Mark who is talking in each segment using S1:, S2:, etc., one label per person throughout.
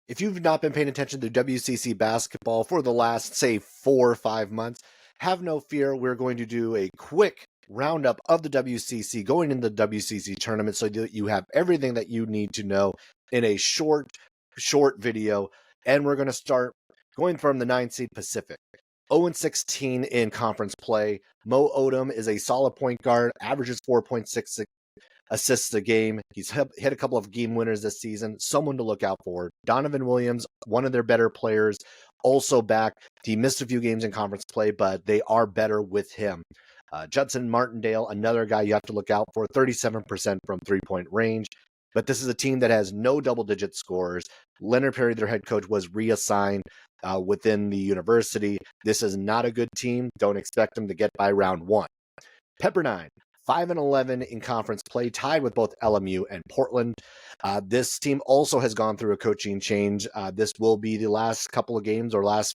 S1: If you've not been paying attention to WCC basketball for the last, say, 4 or 5 months, have no fear. We're going to do a quick roundup of the WCC going into the WCC tournament so that you have everything that you need to know in a short video. And we're going to start going from the 9 seed Pacific. 0-16 in conference play. Mo Odom is a solid point guard, averages 4.6 assists a game. He's hit a couple of game winners this season. Someone to look out for. Donovan Williams, one of their better players, also back. He missed a few games in conference play, but they are better with him. Judson Martindale, another guy you have to look out for, 37% from three-point range. But this is a team that has no double-digit scores. Leonard Perry, their head coach, was reassigned within the university. This is not a good team. Don't expect them to get by round one. Pepperdine, 5-11 in conference play, tied with both LMU and Portland. This team also has gone through a coaching change. This will be the last couple of games or last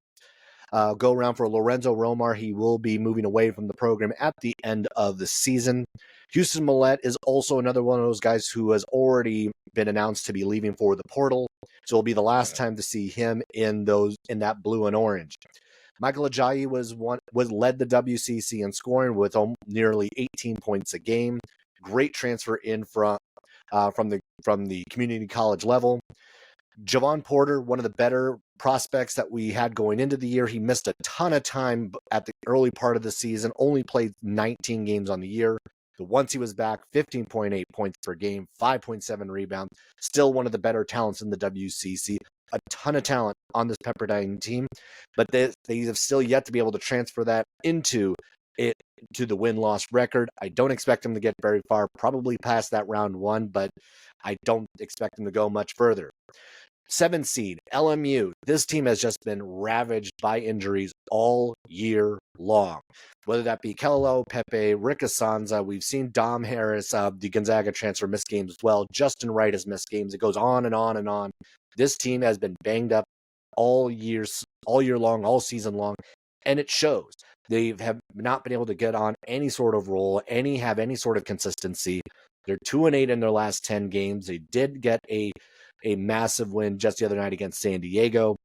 S1: go around for Lorenzo Romar. He will be moving away from the program at the end of the season. Houston Millett is also another one of those guys who has already been announced to be leaving for the portal. So it'll be the last time to see him in that blue and orange. Michael Ajayi led the WCC in scoring with nearly 18 points a game. Great transfer in from the community college level. Javon Porter, one of the better prospects that we had going into the year. He missed a ton of time at the early part of the season, only played 19 games on the year. But once he was back, 15.8 points per game, 5.7 rebounds, still one of the better talents in the WCC. A ton of talent on this Pepperdine team, but they have still yet to be able to transfer that into the win-loss record. I don't expect them to get very far, probably past that round one, but I don't expect them to go much further. 7 seed, LMU. This team has just been ravaged by injuries all year long. Whether that be Kello, Pepe, Rick Asanza, we've seen Dom Harris, the Gonzaga transfer, miss games as well. Justin Wright has missed games. It goes on and on and on. This team has been banged up all year long, all season long, and it shows. They have not been able to get on any sort of roll, have any sort of consistency. They're 2-8 in their last 10 games. They did get a massive win just the other night against San Diego.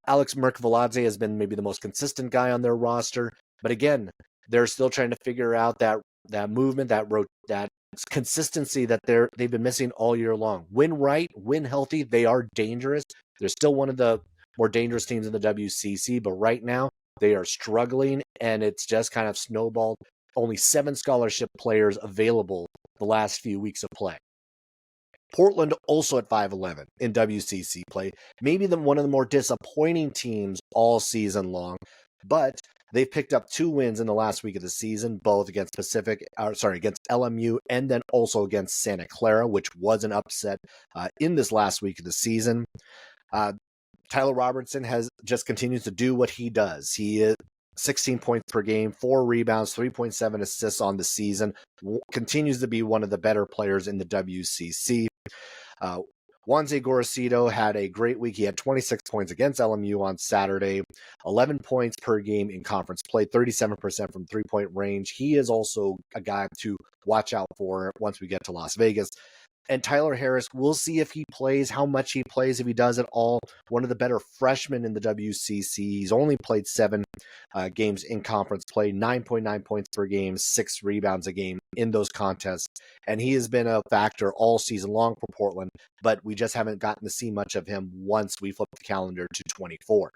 S1: Alex Merkviladze has been maybe the most consistent guy on their roster, but again, they're still trying to figure out that movement, that consistency that they've been missing all year long. Win right, win healthy, they are dangerous. They're still one of the more dangerous teams in the WCC, but right now they are struggling, and it's just kind of snowballed. Only 7 scholarship players available the last few weeks of play. Portland also at 5-11 in WCC play. Maybe one of the more disappointing teams all season long, but they've picked up 2 wins in the last week of the season, both against against LMU and then also against Santa Clara, which was an upset in this last week of the season. Tyler Robertson has just continues to do what he does. He is 16 points per game, 4 rebounds, 3.7 assists on the season. Continues to be one of the better players in the WCC. Juanze Gorosito had a great week. He had 26 points against LMU on Saturday, 11 points per game in conference play, 37% from three-point range. He is also a guy to watch out for once we get to Las Vegas. And Tyler Harris, we'll see if he plays, how much he plays, if he does at all. One of the better freshmen in the WCC. He's only played 7 games in conference play, 9.9 points per game, 6 rebounds a game in those contests. And he has been a factor all season long for Portland, but we just haven't gotten to see much of him once we flip the calendar to 24.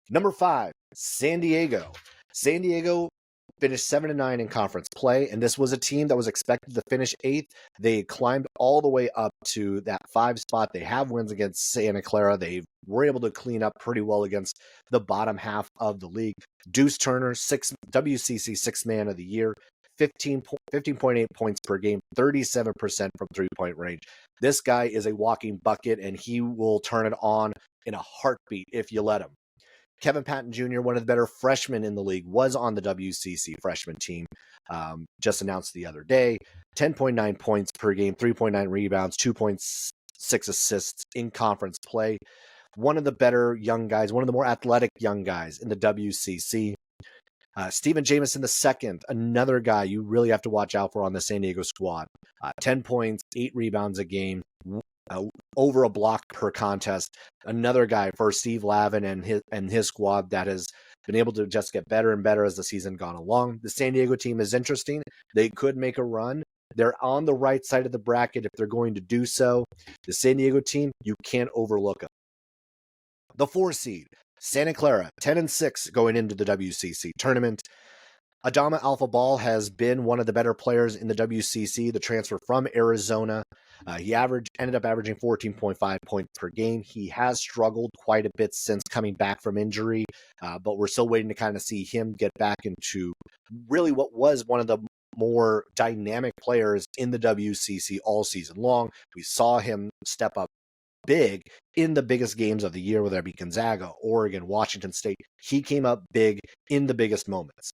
S1: Number 5, San Diego. San Diego finished 7-9 in conference play, and this was a team that was expected to finish 8th. They climbed all the way up to that 5 spot. They have wins against Santa Clara. They were able to clean up pretty well against the bottom half of the league. Deuce Turner, WCC 6th man of the year, 15.8 points per game, 37% from three-point range. This guy is a walking bucket, and he will turn it on in a heartbeat if you let him. Kevin Patton Jr., one of the better freshmen in the league, was on the WCC freshman team, just announced the other day. 10.9 points per game, 3.9 rebounds, 2.6 assists in conference play. One of the better young guys, one of the more athletic young guys in the WCC. Stephen Jamison II, another guy you really have to watch out for on the San Diego squad. 10 points, 8 rebounds a game. over a block per contest. Another guy for Steve Lavin and his squad that has been able to just get better and better as the season gone along. The San Diego team is interesting. They could make a run. They're on the right side of the bracket if they're going to do so. The San Diego team, you can't overlook them. The 4 seed, Santa Clara, 10-6 going into the WCC tournament. Adama Alpha-Ball has been one of the better players in the WCC, the transfer from Arizona. He ended up averaging 14.5 points per game. He has struggled quite a bit since coming back from injury, but we're still waiting to kind of see him get back into really what was one of the more dynamic players in the WCC all season long. We saw him step up big in the biggest games of the year, whether it be Gonzaga, Oregon, Washington State. He came up big in the biggest moments.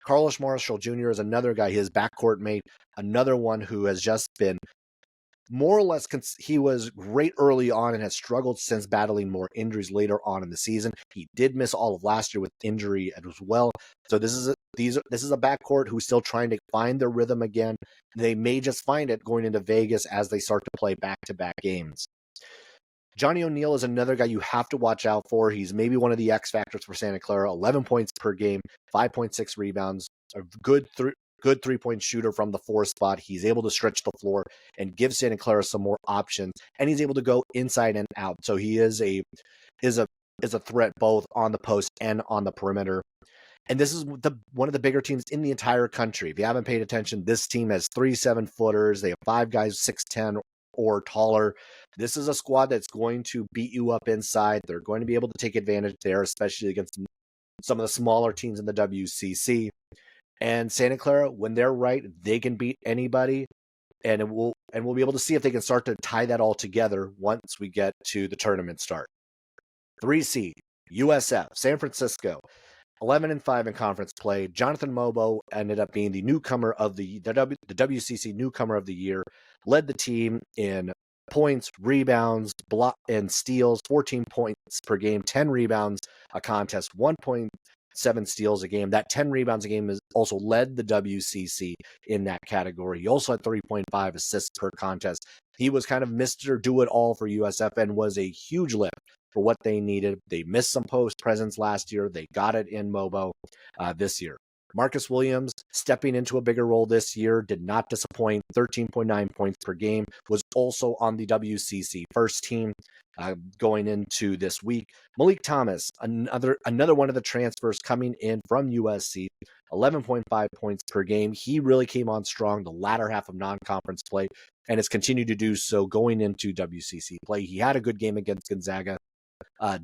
S1: Carlos Marshall Jr. is another guy, his backcourt mate, another one who has just been more or less, he was great early on and has struggled since battling more injuries later on in the season. He did miss all of last year with injury as well. So this is a backcourt who's still trying to find their rhythm again. They may just find it going into Vegas as they start to play back-to-back games. Johnny O'Neal is another guy you have to watch out for. He's maybe one of the X factors for Santa Clara. 11 points per game, 5.6 rebounds, a good three-point shooter from the 4 spot. He's able to stretch the floor and give Santa Clara some more options, and he's able to go inside and out. So he is a threat both on the post and on the perimeter. And this is one of the bigger teams in the entire country. If you haven't paid attention, this team has 3 7-footers. They have 5 guys 6'10" or taller. This is a squad that's going to beat you up inside. They're going to be able to take advantage there, especially against some of the smaller teams in the WCC. And Santa Clara, when they're right, they can beat anybody. And we'll be able to see if they can start to tie that all together once we get to the tournament start. 3 seed, USF, San Francisco, 11-5 in conference play. Jonathan Mobo ended up being the newcomer of the WCC newcomer of the year. Led the team in points, rebounds, block, and steals. 14 points per game, 10 rebounds a contest, 1.7 steals a game. That 10 rebounds a game is also led the WCC in that category. He also had 3.5 assists per contest. He was kind of Mr. Do-It-All for USF and was a huge lift for what they needed. They missed some post presence last year. They got it in Mobo this year. Marcus Williams stepping into a bigger role this year, did not disappoint. 13.9 points per game, was also on the WCC first team going into this week. Malik Thomas, another one of the transfers coming in from USC, 11.5 points per game. He really came on strong the latter half of non-conference play and has continued to do so going into WCC play. He had a good game against Gonzaga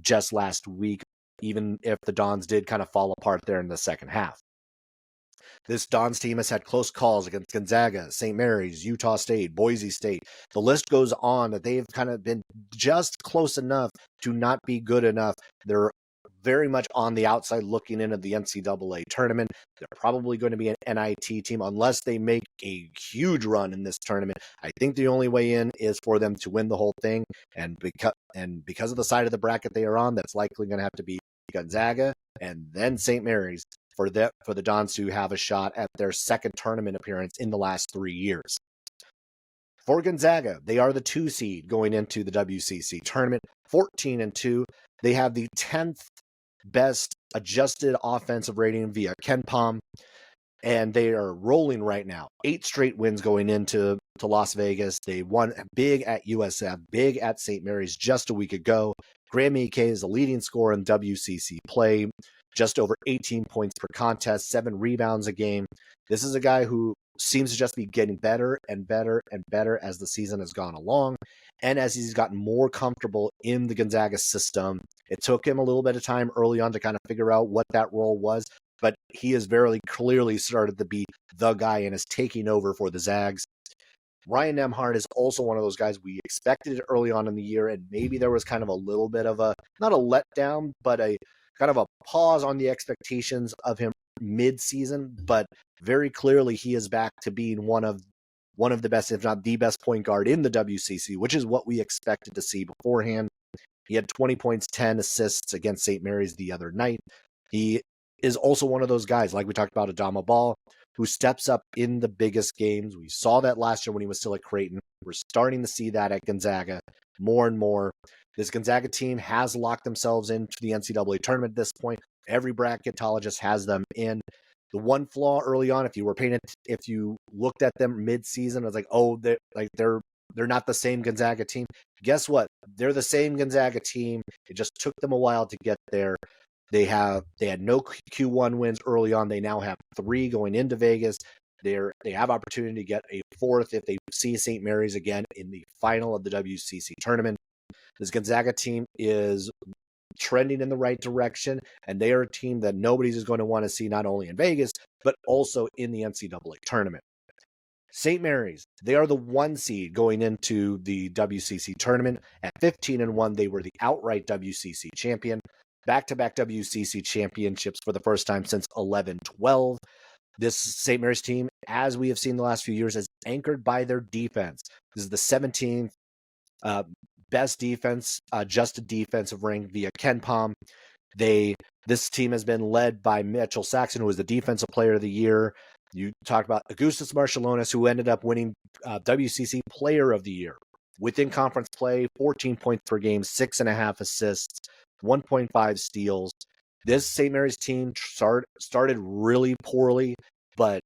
S1: just last week, even if the Dons did kind of fall apart there in the second half. This Dons team has had close calls against Gonzaga, St. Mary's, Utah State, Boise State. The list goes on that they've kind of been just close enough to not be good enough. They're very much on the outside looking into the NCAA tournament. They're probably going to be an NIT team unless they make a huge run in this tournament. I think the only way in is for them to win the whole thing. And because of the side of the bracket they are on, that's likely going to have to be Gonzaga and then St. Mary's for the Dons to have a shot at their second tournament appearance in the last 3 years. For Gonzaga, they are the 2 seed going into the WCC tournament, 14-2. They have the 10th best adjusted offensive rating via KenPom, and they are rolling right now. 8 straight wins going into Las Vegas. They won big at USF, big at St. Mary's just a week ago. Graham Ike is the leading scorer in WCC play, just over 18 points per contest, 7 rebounds a game. This is a guy who seems to just be getting better and better and better as the season has gone along, and as he's gotten more comfortable in the Gonzaga system. It took him a little bit of time early on to kind of figure out what that role was, but he has very clearly started to be the guy and is taking over for the Zags. Ryan Nembhard is also one of those guys we expected early on in the year, and maybe there was kind of a little bit of not a letdown, but a kind of a pause on the expectations of him mid-season, but very clearly he is back to being one of the best, if not the best point guard in the WCC, which is what we expected to see beforehand. He had 20 points, 10 assists against St. Mary's the other night. He is also one of those guys, like we talked about Adama Ball, who steps up in the biggest games. We saw that last year when he was still at Creighton. We're starting to see that at Gonzaga more and more. This Gonzaga team has locked themselves into the NCAA tournament at this point. Every bracketologist has them in. The one flaw early on, if you looked at them mid-season, I was like, oh, they're not the same Gonzaga team. Guess what? They're the same Gonzaga team. It just took them a while to get there. They had no Q1 wins early on. They now have 3 going into Vegas. They have opportunity to get a 4th if they see St. Mary's again in the final of the WCC tournament. This Gonzaga team is trending in the right direction, and they are a team that nobody's going to want to see not only in Vegas, but also in the NCAA tournament. St. Mary's, they are the 1 seed going into the WCC tournament. At 15-1, they were the outright WCC champion. Back-to-back WCC championships for the first time since 11-12. This St. Mary's team, as we have seen the last few years, is anchored by their defense. This is the 17th best defense, adjusted defensive rank via KenPom. This team has been led by Mitchell Saxon, who was the defensive player of the year. You talked about Augustus Marcialonis, who ended up winning WCC player of the year. Within conference play, 14 points per game, 6.5 assists, 1.5 steals. This St. Mary's team started really poorly, but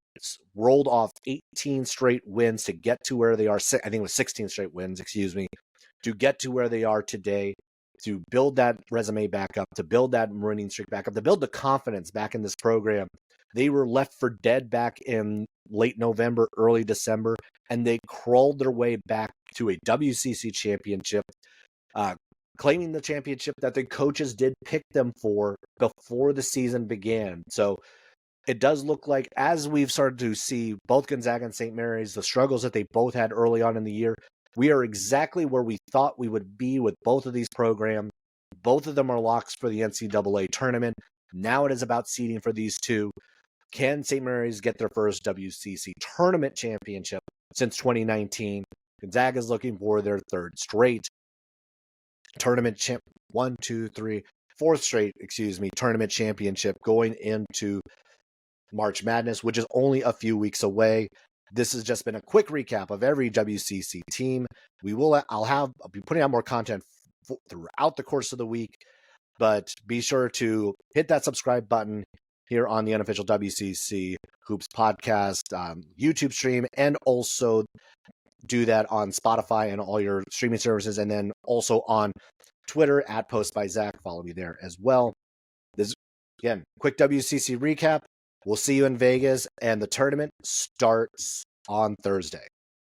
S1: rolled off 18 straight wins to get to where they are. I think it was 16 straight wins, to get to where they are today, to build that resume back up, to build that winning streak back up, to build the confidence back in this program. They were left for dead back in late November, early December, and they crawled their way back to a WCC championship, claiming the championship that the coaches did pick them for before the season began. So it does look like, as we've started to see both Gonzaga and St. Mary's, the struggles that they both had early on in the year, we are exactly where we thought we would be with both of these programs. Both of them are locks for the NCAA tournament. Now it is about seeding for these two. Can St. Mary's get their first WCC tournament championship since 2019? Gonzaga is looking for their 3rd straight tournament fourth straight tournament championship going into March Madness, which is only a few weeks away. This has just been a quick recap of every WCC team. I'll be putting out more content throughout the course of the week, but be sure to hit that subscribe button here on the unofficial WCC Hoops podcast YouTube stream, and also do that on Spotify and all your streaming services, and then also on Twitter at @postbyzach. Follow me there as well. This, again, quick WCC recap. We'll see you in Vegas, and the tournament starts on Thursday.